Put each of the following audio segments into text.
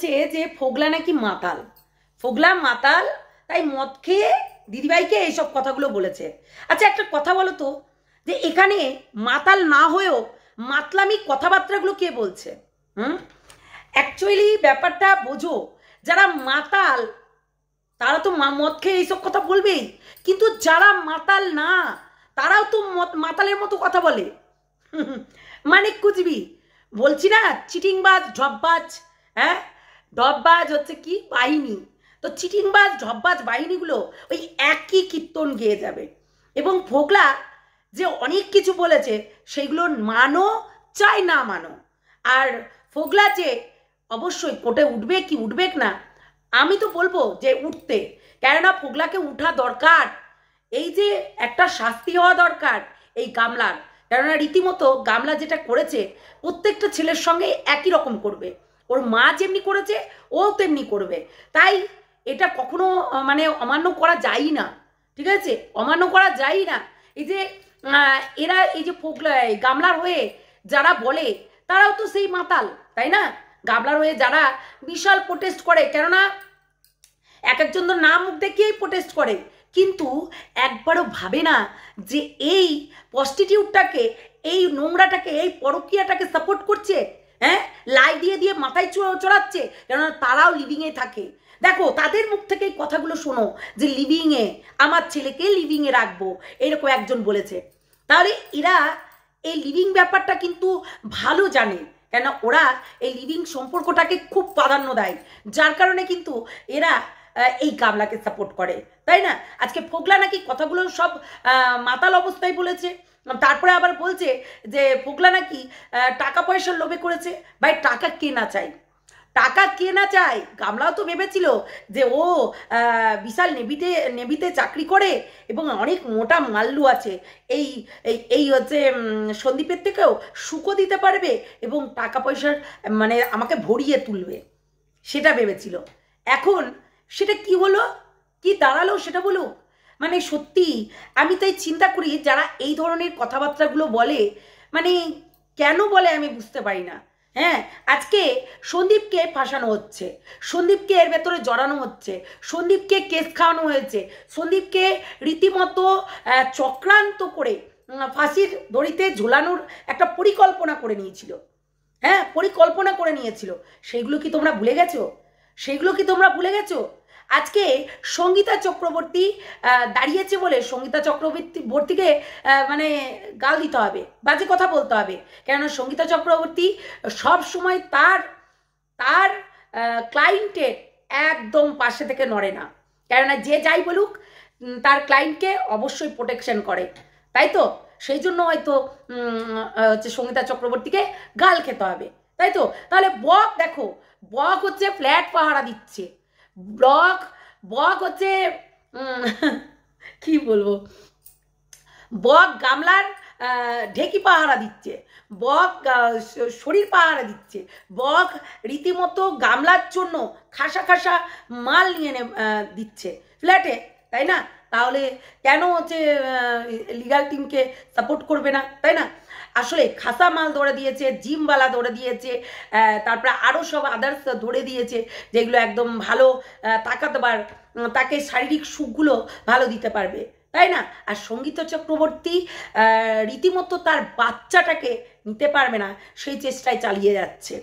বলছে যে ফোগলা নাকি মাতাল, ফোগলা মাতাল, তাই মদ খেয়ে দিদিভাইকে এইসব কথাগুলো বলেছে। আচ্ছা একটা কথা বলো তো, যে এখানে মাতাল না হয়েও মাতলামি কথাবার্তাগুলো কে বলছে? অ্যাকচুয়ালি ব্যাপারটা বোঝো, যারা মাতাল তারা তো মদ খেয়ে এইসব কথা বলবেই, কিন্তু যারা মাতাল না তারাও তো মাতালের মতো কথা বলে। মানে কুচবি বলছি না, চিটিংবাজ ঢপবাজ, হ্যাঁ ঢপবাজ হচ্ছে কি বাহিনী, তো চিটিংবাজ ঢপবাজ বাহিনীগুলো ওই একই কীর্তন গেয়ে যাবে। এবং ফোগলা যে অনেক কিছু বলেছে সেইগুলো মানো চাই না মানো, আর ফোগলা যে অবশ্যই কোর্টে উঠবে কি উঠবে না, আমি তো বলবো যে উঠতে, কেননা ফোগলাকে উঠা দরকার। এই যে একটা শাস্তি হওয়া দরকার এই গামলার, কেননা রীতিমতো গামলা যেটা করেছে প্রত্যেকটা ছেলের সঙ্গে একই রকম করবে, ওর মা যেমনি করেছে ও তেমনি করবে, তাই এটা কখনো মানে অমান্য করা যায় না, ঠিক আছে, অমান্য করা যায় না। এই যে এরা এই যে ফোগলা গামলার হয়ে যারা বলে তারাও তো সেই মাতাল, তাই না? গামলার হয়ে যারা বিশাল প্রোটেস্ট করে, কেননা এক একজন তো নাম মুখ দেখিয়েই প্রোটেস্ট করে, কিন্তু একবারও ভাবে না যে এই প্রস্টিটিউটটাকে, এই নোংরাটাকে, এই পরকীয়াটাকে সাপোর্ট করছে, হ্যাঁ লাই দিয়ে দিয়ে মাথায় চড়াচ্ছে, কেননা তারাও লিভিংয়ে থাকে। দেখো তাদের মুখ থেকে এই কথাগুলো শোনো যে লিভিংয়ে, আমার ছেলেকে লিভিংয়ে রাখবো, এরকম একজন বলেছে। তাহলে এরা এই লিভিং ব্যাপারটা কিন্তু ভালো জানে, কেন ওরা এই লিভিং সম্পর্কটাকে খুব প্রাধান্য দেয়, যার কারণে কিন্তু এরা এই গামলাকে সাপোর্ট করে, তাই না? আজকে ফোগলা নাকি কথাগুলো সব মাতাল অবস্থায় বলেছে, তারপরে আবার বলছে যে ফোগলা নাকি টাকা পয়সার লোভে করেছে। ভাই টাকা কে না চাই, টাকা কে না চায়? গামলাও তো ভেবেছিল যে ও বিশাল নেভিতে চাকরি করে এবং অনেক মোটা মাল্লু আছে, এই এই হচ্ছে সন্দীপের থেকেও সুখও দিতে পারবে এবং টাকা পয়সার মানে আমাকে ভরিয়ে তুলবে, সেটা ভেবেছিল। এখন সেটা কি হলো, কি দাঁড়ালো সেটা বলো। মানে সত্যি আমি তাই চিন্তা করি যারা এই ধরনের কথাবার্তাগুলো বলে, মানে কেন বলে আমি বুঝতে পারি না। হ্যাঁ আজকে সন্দীপকে ফাঁসানো হচ্ছে, সন্দীপকে এর ভেতরে জড়ানো হচ্ছে, সন্দীপকে কেস খাওয়ানো হয়েছে, সন্দীপকে রীতিমতো চক্রান্ত করে ফাঁসির দড়িতে ঝোলানোর একটা পরিকল্পনা করে নিয়েছিল, হ্যাঁ পরিকল্পনা করে নিয়েছিল। সেইগুলো কি তোমরা ভুলে গেছো? সেইগুলো কি তোমরা ভুলে গেছো? আজকে সঙ্গীতা চক্রবর্তী দাঁড়িয়েছে বলে সঙ্গীতা চক্রবর্তীকে মানে গাল দিতে হবে, বাজে কথা বলতে হবে, কেননা সঙ্গীতা চক্রবর্তী সব সময় তার তার ক্লায়েন্টের একদম পাশে থেকে নড়ে না, কেননা যে যাই বলুক তার ক্লায়েন্টকে অবশ্যই প্রোটেকশন করে, তাই তো সেই জন্য হয়তো হচ্ছে সঙ্গীতা চক্রবর্তীকে গাল খেতে হবে, তাই তো? তাহলে বক দেখো, বক হচ্ছে ফ্ল্যাট পাহারা দিচ্ছে, বক হচ্ছে কি বলবো, বক গামলার ঢেকি পাহারা দিচ্ছে, বক শরীর পাহারা দিচ্ছে, বক রীতিমতো গামলার জন্য খাসা খাসা মাল নিয়ে দিচ্ছে ফ্ল্যাটে, তাই না? তাহলে কেন হচ্ছে লিগাল টিমকে সাপোর্ট করবে না, তাই না? আসলে খাসা মাল ধরে দিয়েছে, জিমওয়ালা ধরে দিয়েছে, তারপরে আরও সব আদার্স ধরে দিয়েছে যেগুলো একদম ভালো তাকে শারীরিক সুখগুলো ভালো দিতে পারবে, তাই না? আর সঙ্গীতা চক্রবর্তী রীতিমতো তার বাচ্চাটাকে নিতে পারবে না, সেই চেষ্টায় চালিয়ে যাচ্ছে।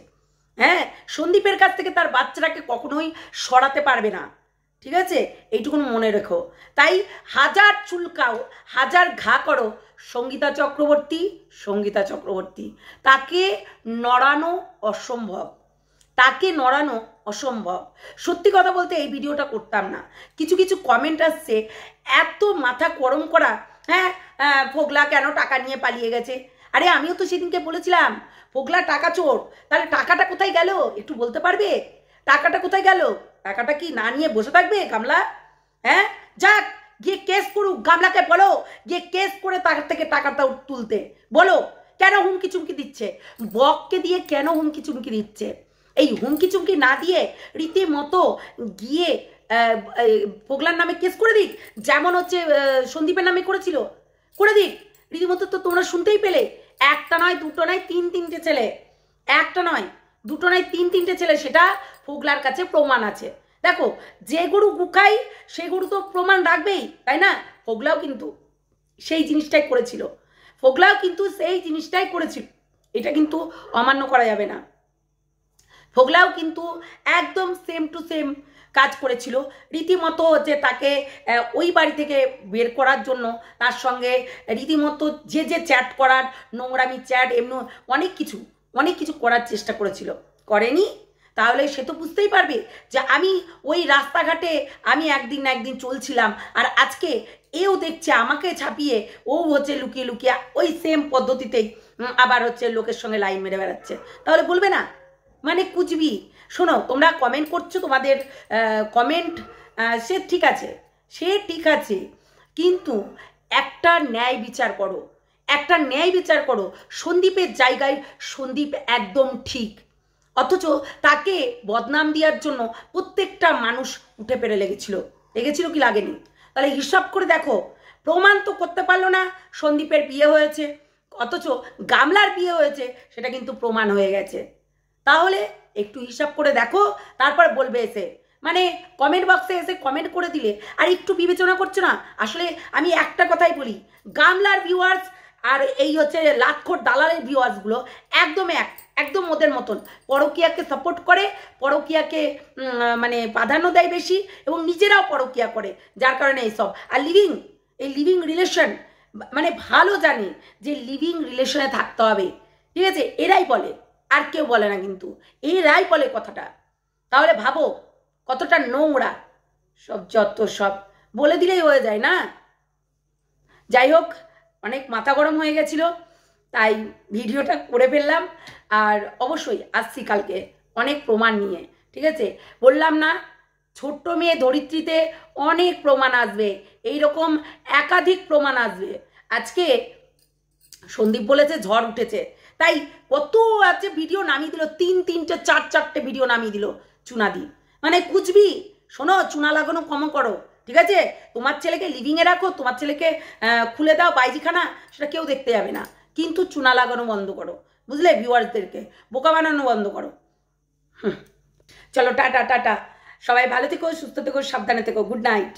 হ্যাঁ সন্দীপের কাছ থেকে তার বাচ্চাটাকে কখনোই সরাতে পারবে না, ঠিক আছে, এইটুকুন মনে রেখো। তাই হাজার চুলকাও, হাজার ঘা করো, সঙ্গীতা চক্রবর্তী তাকে নড়ানো অসম্ভব, তাকে নড়ানো অসম্ভব। সত্যি কথা বলতে এই ভিডিওটা করতাম না, কিছু কিছু কমেন্ট আসছে এত মাথা গরম করা, হ্যাঁ ফোগলা কেন টাকা নিয়ে পালিয়ে গেছে। আরে আমিও তো সেদিনকে বলেছিলাম ফোগলা টাকা চোর, তাহলে টাকাটা কোথায় গেল একটু বলতে পারবে? টাকাটা কোথায় গেল? টাকাটা কি না নিয়ে বসে থাকবে গামলা? হ্যাঁ যাক গিয়ে কেস করুক, গামলাকে বলো গিয়ে কেস করে তার থেকে টাকাটা তুলতে বলো। কেন হুমকি চুমকি দিচ্ছে? বককে দিয়ে কেন হুমকি চুমকি দিচ্ছে? এই হুমকি চুমকি না দিয়ে রীতিমতো গিয়ে ফোগলার নামে কেস করে দিক, যেমন হচ্ছে সন্দীপের নামে করেছিল, করে দিক রীতিমতো। তো তোমরা শুনতেই পেলে, একটা নয় দুটো নয় তিনটে ছেলে, একটা নয় দুটো নয় তিনটে ছেলে, সেটা ফোগলার কাছে প্রমাণ আছে। দেখো, যে গরু গুখাই সে গরু তো প্রমাণ রাখবেই, তাই না? ফোগলাও কিন্তু সেই জিনিসটাই করেছিল, এটা কিন্তু অমান্য করা যাবে না। ফোগলাও কিন্তু একদম সেম টু সেম কাজ করেছিল, রীতিমতো যে তাকে ওই বাড়ি থেকে বের করার জন্য তার সঙ্গে রীতিমতো যে চ্যাট করার, নোংরামি চ্যাট, এমনি অনেক কিছু করার চেষ্টা করেছিল। করেনি? তাহলে সে তো বুঝতেই পারবে যে আমি ওই রাস্তাঘাটে আমি একদিন না একদিন চলছিলাম, আর আজকে এও দেখছে আমাকে ছাপিয়ে ও হচ্ছে লুকিয়ে লুকিয়ে ওই সেম পদ্ধতিতেই আবার হচ্ছে লোকের সঙ্গে লাইন মেরে বেড়াচ্ছে। তাহলে বলবে না? মানে কুচবি। শোনো, তোমরা কমেন্ট করছো, তোমাদের কমেন্ট সে ঠিক আছে, কিন্তু একটা ন্যায় বিচার করো। সন্দীপের জায়গায় সন্দীপ একদম ঠিক, অথচ তাকে বদনাম দেওয়ার জন্য প্রত্যেকটা মানুষ উঠে পেরে লেগেছিল কি লাগেনি? তাহলে হিসাব করে দেখো, প্রমাণ তো করতে পারলো না সন্দীপের বিয়ে হয়েছে, অথচ গামলার বিয়ে হয়েছে, সেটা কিন্তু প্রমাণ হয়ে গেছে। তাহলে একটু হিসাব করে দেখো, তারপর বলবে এসে, মানে কমেন্ট বক্সে এসে কমেন্ট করে দিলে আর একটু বিবেচনা করছো না। আসলে আমি একটা কথাই বলি, গামলার ভিউয়ার্স আর এই হচ্ছে লাটখোর দালালের ভিউয়ার্সগুলো একদম ওদের মতন পরকীয়াকে সাপোর্ট করে, পরকীয়াকে মানে প্রাধান্য দেয় বেশি, এবং নিজেরাও পরকীয়া করে, যার কারণে এইসব। আর লিভিং রিলেশন মানে ভালো জানে যে লিভিং রিলেশনে থাকতে হবে, ঠিক আছে? এরাই বলে, আর কেউ বলে না, কিন্তু এরাই বলে কথাটা। তাহলে ভাবো কতটা নোংরা, সব বলে দিলেই হয়ে যায় না? যাই হোক, অনেক মাথা গরম হয়ে গেছিল, তাই ভিডিওটা করে ফেললাম। আর অবশ্যই আসছি কালকে অনেক প্রমাণ নিয়ে, ঠিক আছে? বললাম না, ছোট্ট মেয়ে ধরিত্রীতে অনেক প্রমাণ আসবে, এইরকম একাধিক প্রমাণ আসবে। আজকে সন্দীপ বলেছে ঝড় উঠেছে, তাই কত আছে ভিডিও নামিয়ে দিল, তিনটে চারটে ভিডিও নামিয়ে দিল চুনাদি। মানে কুচবি। শোনো, চুনা লাগানো কম করো, ঠিক আছে? তোমার ছেলেকে লিভিংয়ে রাখো, তোমার ছেলেকে খুলে দাও বাইজিখানা, সেটা কেউ দেখতে যাবে না, কিন্তু চুনা লাগানো বন্ধ করো, বুঝলে? ভিউয়ার্সদেরকে বোকা বানানো বন্ধ করো। চলো, টাটা। সবাই ভালো থেকো, সুস্থ থেকো, সাবধানে থেকো। Good night.